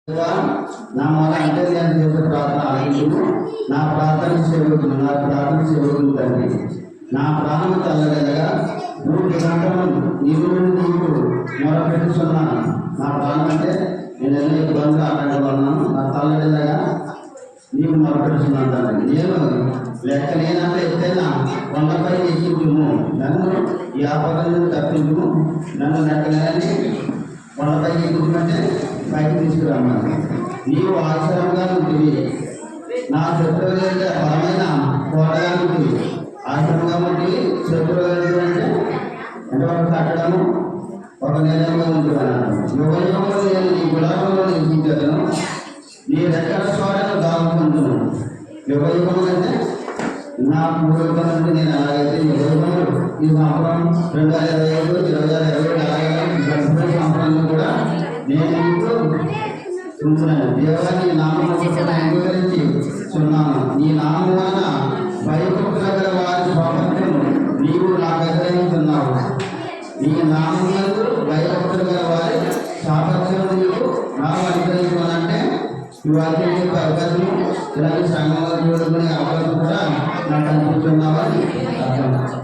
నా మన అంటే నేను చేసే ప్రార్థన ఆలకించుము. నా ప్రార్థన సేవకులు తండ్రి. నా ప్రాణం తల్లగలగా 3 గంటలు నీవు మొరపెట్టుచున్నాను. నా ప్రాణం అంటే నేను ఎన్నో ఇబ్బందులు ఆటంకపడినాను. నా తల్లగలగా నీకు మొరపెట్టుచున్నాను తండ్రి. నేను లెక్క నేనంటే ఎత్తైనా కొండపై ఎక్కించుము. నన్ను ఈ ఆపదల నుండి తప్పించుము. నన్ను లెక్కలేని కొండపై ఎక్కించమంటే పైకి తీసుకురమ్మని. నీవు ఆశ్రమంగా ఉంటుంది. నా శత్రువుల బలమైన కోటగా ఉంటుంది. ఆశ్రమంగా ఉండి శత్రువులు అంటే ఎంతవరకు కట్టడము ఒక నిర్ణయంగా ఉంటుంది అన్నాడు. యుగంలో నేను నీ గులాబంలో నిలిపించను. నీ రెక్కల స్వాడను దాగుకుంటున్నాను. యుగయుగం అంటే నా పూర్వకం నుండి నేను అలాగైతే యుగములు ఈ సంవత్సరం 2025, 2027 అలాగే సంవత్సరాలు కూడా నేను నీకు ఉంటున్నాను. దేవాన్ని నామం అంగీకరించి చున్నాను. నీ నామం వలన భయభక్తుల వారి స్వాతంత్రం నీవు నాకు ఎదురవుతున్నావు. నీ నామంలో భయభక్తులు గల వారి స్వాతంత్రం నీవు నాకు అనుగ్రహించాలంటే ఇవాళ అవకాశం ఇలాంటి సంఘంలో చూడుకునే అవకాశం కూడా నాకు అనిపిస్తున్నావని అర్థం.